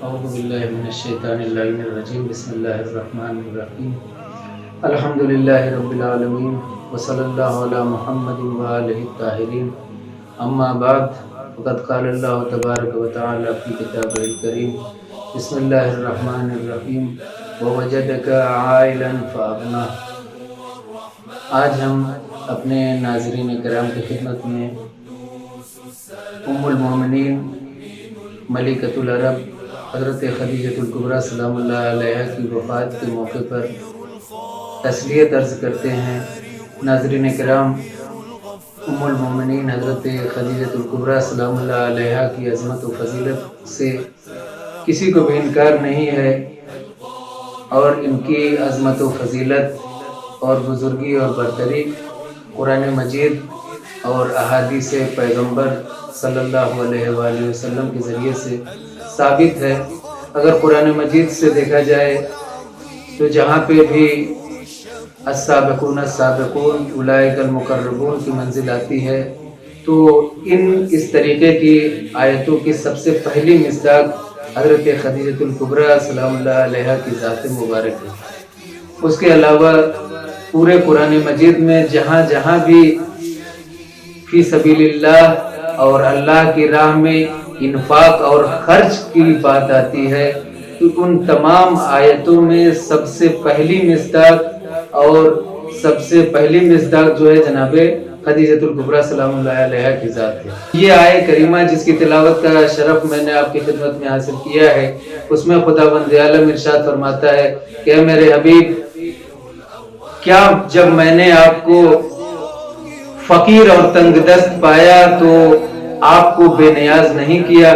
اعوذ باللہ من الشیطان اللعین الرجیم بسم اللہ الرحمن الرحیم الحمدللہ رب العالمین وصلی اللہ علی محمد وآلہ الطاہرین اما بعد فقد قال اللہ تبارک و تعالی فی کتابہ الکریم بسم اللہ الرحمن الرحیم ووجدک عائلا فاغنا۔ آج ہم اپنے ناظرین کرام کی خدمت میں ام المومنین ملکۃ العرب حضرت خدیجہ الکبریٰ سلام اللہ علیہ کی وفات کے موقع پر تسلیت عرض کرتے ہیں۔ ناظرین کرام، ام المومنین حضرت خدیجہ الکبریٰ سلام اللہ علیہ کی عظمت و فضیلت سے کسی کو بھی انکار نہیں ہے، اور ان کی عظمت و فضیلت اور بزرگی اور برتری قرآن مجید اور احادیث پیغمبر صلی اللہ علیہ وآلہ وسلم کے ذریعے سے ثابت ہے۔ اگر قرآن مجید سے دیکھا جائے تو جہاں پہ بھی السابقون السابقون اولئک المقربون کی منزل آتی ہے، تو اس طریقے کی آیتوں کی سب سے پہلی مصداق حضرت خدیجہ الکبریٰ سلام اللہ علیہ کی ذات مبارک ہے۔ اس کے علاوہ پورے قرآن مجید میں جہاں جہاں بھی فی سبیل اللہ اور اللہ کی راہ میں انفاق اور خرچ کی بات آتی ہے، تو ان تمام آیتوں میں سب سے پہلی مصداق جو ہے جناب خدیجہ الکبریٰ سلام اللہ علیہ کی ذات ہے۔ یہ آیہ کریمہ جس کی تلاوت کا شرف میں نے آپ کی خدمت میں حاصل کیا ہے، اس میں خداوند عالم ارشاد فرماتا ہے کہ اے میرے حبیب، کیا جب میں نے آپ کو فقیر اور تنگ دست پایا تو آپ کو بے نیاز نہیں کیا؟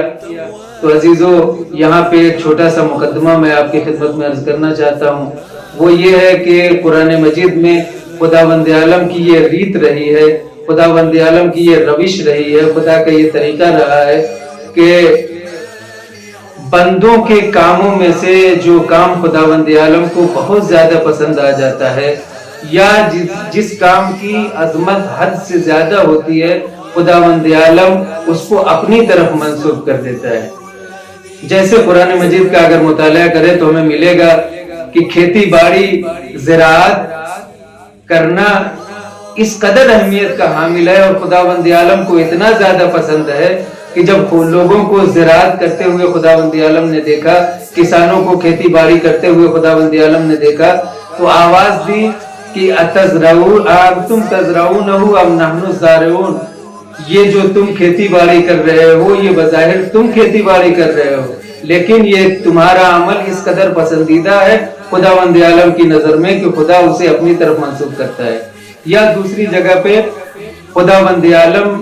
تو عزیزو، یہاں پہ ایک چھوٹا سا مقدمہ میں آپ کی خدمت میں عرض کرنا چاہتا ہوں۔ وہ یہ ہے کہ قرآن مجید میں خداوند عالم کی یہ ریت رہی ہے، خداوند عالم کی یہ روش رہی ہے، خدا کا یہ طریقہ رہا ہے کہ بندوں کے کاموں میں سے جو کام خداوند عالم کو بہت زیادہ پسند آ جاتا ہے، یا جس کام کی عظمت حد سے زیادہ ہوتی ہے، خداوند عالم اس کو اپنی طرف منسوب کر دیتا ہے۔ جیسے قرآن مجید کا اگر مطالعہ کرے تو ہمیں ملے گا کہ کھیتی باڑی زراعت کرنا اس قدر اہمیت کا حامل ہے، اور خداوند عالم کو اتنا زیادہ پسند ہے کہ جب لوگوں کو زراعت کرتے ہوئے خداوند عالم نے دیکھا، کسانوں کو کھیتی باڑی کرتے ہوئے خداوند عالم نے دیکھا، تو آواز دی کہ انتم تزرعونہ ام نحن الزارعون، یہ جو تم کھیتی باڑی کر رہے ہو، یہ بظاہر تم کھیتی باڑی کر رہے ہو، لیکن یہ تمہارا عمل اس قدر پسندیدہ ہے خداوند عالم کی نظر میں کہ خدا اسے اپنی طرف منسوب کرتا ہے۔ یا دوسری جگہ پہ خداوند عالم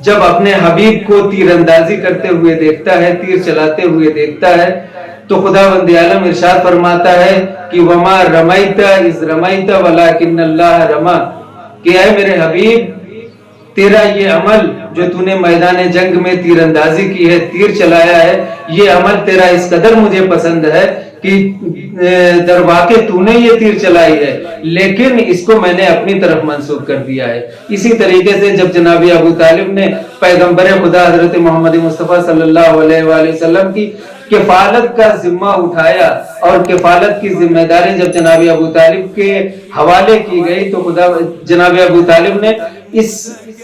جب اپنے حبیب کو تیر اندازی کرتے ہوئے دیکھتا ہے، تیر چلاتے ہوئے دیکھتا ہے، تو خداوند عالم ارشاد فرماتا ہے کہ وما رمیت اذ رمیت ولکن اللہ رما، کہ اے میرے حبیب، تیرا یہ عمل جو تو نے میدان جنگ میں تیر اندازی کی ہے، تیر چلایا ہے، یہ عمل تیرا اس قدر مجھے پسند ہے کہ در واقع تو نے یہ تیر چلائی ہے، لیکن اس کو میں نے اپنی طرف منسوب کر دیا ہے۔ اسی طریقے سے جب جناب ابو طالب نے پیغمبر خدا حضرت محمد مصطفیٰ صلی اللہ علیہ وآلہ وسلم کی کفالت کا ذمہ اٹھایا، اور کفالت کی ذمہ داری جب جناب ابو طالب کے حوالے کی گئی، تو جناب ابو طالب نے اس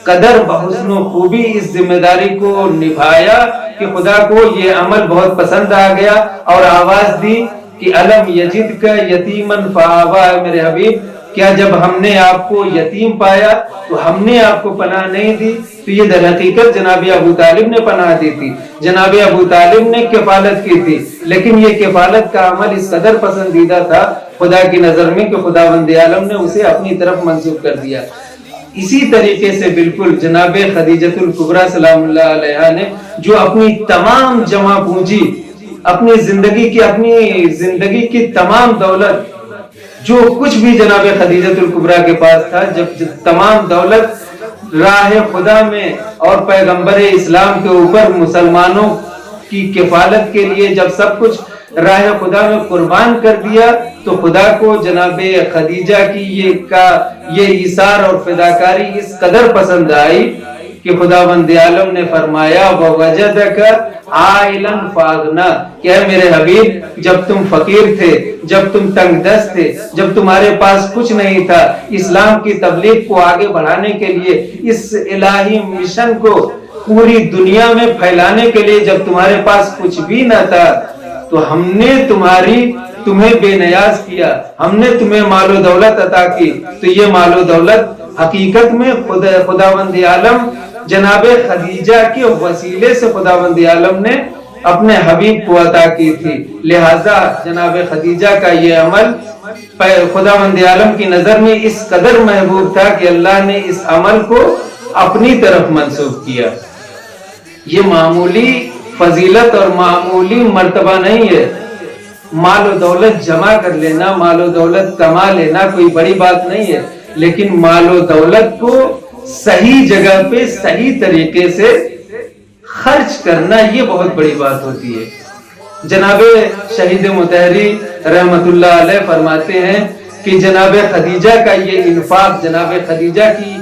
قدر بحسن و خوبی اس ذمہ داری کو نبھایا کہ خدا کو یہ عمل بہت پسند آ گیا، اور آواز دی کہ الم یجدک یتیما فآویٰ، میرے حبیب، کیا جب ہم نے آپ کو یتیم پایا تو ہم نے آپ کو پناہ نہیں دی؟ تو یہ در حقیقت جناب ابو طالب نے پناہ دی تھی، جناب ابو طالب نے کفالت کی تھی، لیکن یہ کفالت کا عمل اس قدر پسندیدہ تھا خدا کی نظر میں کہ خداوند عالم نے اسے اپنی طرف منسوب کر دیا۔ اسی طریقے سے بالکل جناب خدیجہ الکبریٰ سلام اللہ علیہ نے جو اپنی تمام جمع پونجی، اپنی زندگی کی تمام دولت، جو کچھ بھی جناب خدیجہ الکبریٰ کے پاس تھا، جب تمام دولت راہ خدا میں اور پیغمبر اسلام کے اوپر مسلمانوں کی کفالت کے لیے جب سب کچھ راہ خدا میں قربان کر دیا، تو خدا کو جناب خدیجہ کی یہ ایثار اور فداکاری اس قدر پسند آئی کہ خداوند عالم نے فرمایا وَوَجَدَكَ عَائِلًا فَأَغْنَا، کہ اے میرے حبیب جب تم فقیر تھے، جب تم تنگ دست تھے، جب تمہارے پاس کچھ نہیں تھا، اسلام کی تبلیغ کو آگے بڑھانے کے لیے، اس الہی مشن کو پوری دنیا میں پھیلانے کے لیے جب تمہارے پاس کچھ بھی نہ تھا، تو ہم نے تمہیں بے نیاز کیا، ہم نے تمہیں مال و دولت عطا کی۔ تو یہ مال و دولت حقیقت میں خداوند عالم جناب خدیجہ کے وسیلے سے خداوند عالم نے اپنے حبیب کو عطا کی تھی۔ لہذا جناب خدیجہ کا یہ عمل خداوند عالم کی نظر میں اس قدر محبوب تھا کہ اللہ نے اس عمل کو اپنی طرف منسوب کیا۔ یہ معمولی فضیلت اور معمولی مرتبہ نہیں ہے۔ مال و دولت جمع کر لینا، مال و دولت کما لینا کوئی بڑی بات نہیں ہے، لیکن مال و دولت کو صحیح جگہ پہ صحیح طریقے سے خرچ کرنا یہ بہت بڑی بات ہوتی ہے۔ جناب شہید مطہری رحمت اللہ علیہ فرماتے ہیں کہ جناب خدیجہ کا یہ انفاق، جناب خدیجہ کی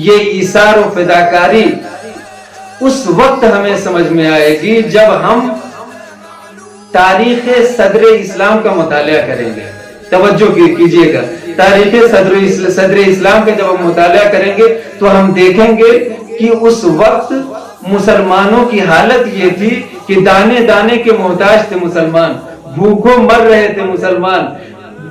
یہ ایثار و فداکاری اس وقت ہمیں سمجھ میں آئے گی جب ہم تاریخ صدر اسلام کا مطالعہ کریں گے۔ توجہ کیجئے گا، تاریخ صدر اسلام کا جب ہم مطالعہ کریں گے تو ہم دیکھیں گے کہ اس وقت مسلمانوں کی حالت یہ تھی کہ دانے دانے کے محتاج تھے مسلمان، بھوکوں مر رہے تھے مسلمان،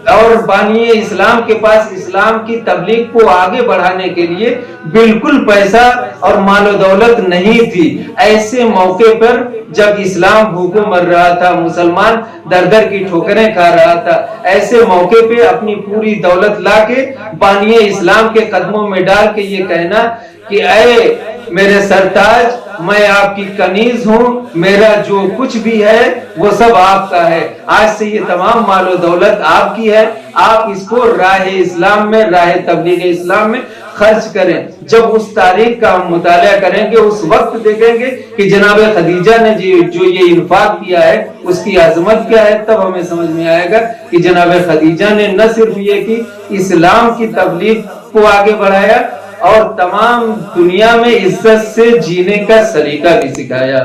اور بانی اسلام کے پاس اسلام کی تبلیغ کو آگے بڑھانے کے لیے بالکل پیسہ اور مال و دولت نہیں تھی۔ ایسے موقع پر جب اسلام بھوکوں مر رہا تھا، مسلمان در در کی ٹھوکریں کھا رہا تھا، ایسے موقع پہ اپنی پوری دولت لا کے بانی اسلام کے قدموں میں ڈال کے یہ کہنا کہ اے میرے سرتاج، میں آپ کی کنیز ہوں، میرا جو کچھ بھی ہے وہ سب آپ کا ہے، آج سے یہ تمام مال و دولت آپ کی ہے، آپ اس کو راہ اسلام میں، راہ تبلیغ اسلام میں خرچ کریں۔ جب اس تاریخ کا ہم مطالعہ کریں گے اس وقت دیکھیں گے کہ جناب خدیجہ نے جو یہ انفاق کیا ہے اس کی عظمت کیا ہے، تب ہمیں سمجھ میں آئے گا کہ جناب خدیجہ نے نہ صرف یہ کہ اسلام کی تبلیغ کو آگے بڑھایا اور تمام دنیا میں عزت سے جینے کا سلیقہ بھی سکھایا۔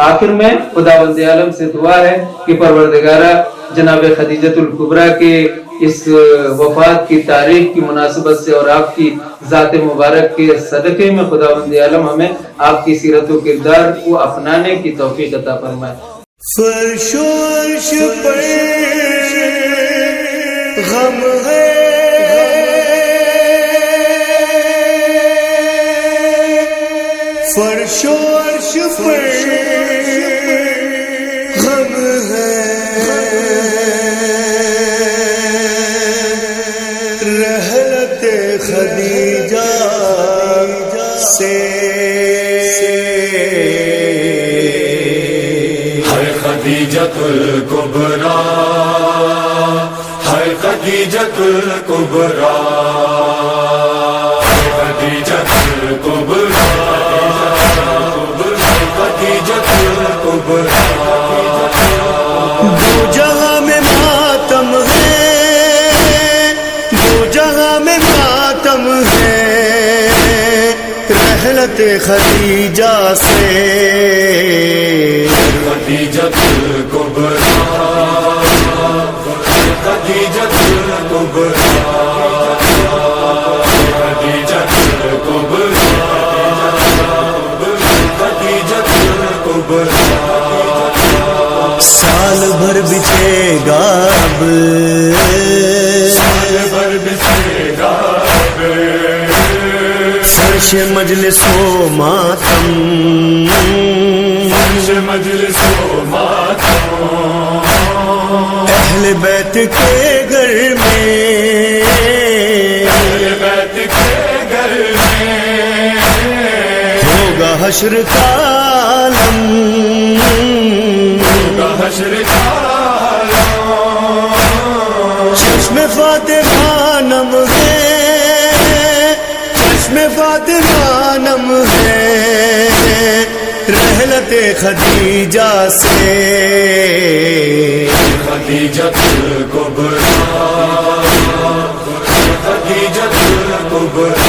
آخر میں خداوند عالم سے دعا ہے کہ پروردگارہ جناب خدیجۃ الکبریٰ کے اس وفات کی تاریخ کی مناسبت سے اور آپ کی ذات مبارک کے صدقے میں خداوند عالم ہمیں آپ کی سیرت و کردار کو اپنانے کی توفیق عطا فرمائے۔ فرش و عرش پر غم ہے، فرش و عرش پر غم ہے، رحلت خدیجہ سے ہے خدیجۃ الکبریٰ، ہے خدیجۃ الکبریٰ، خدیجۃ الکبریٰ، خدیجۃ الکبریٰ۔ دو جہاں میں ماتم ہے، دو جہاں میں ماتم ہے، رحلت خدیجہ سے خدیجۃ الکبریٰ، خدیجۃ الکبریٰ، خدیجۃ الکبریٰ، خدیجۃ الکبریٰ۔ سال بھر بچے گا اب، سال بھر بچے گا اب، فرش مجلس و ماتم، فرش مجلس و ماتم، اہل بیت کے گھر میں، اہل بیت کے گھر میں ہوگا حشر کا عالم، ہوگا حشر کا عالم۔ چشم فاطمہ نم ہے، چشم فاطمہ نم ہے، رحلت خدیجہ سے خدیجۃ الکبریٰ، خدیجۃ الکبریٰ،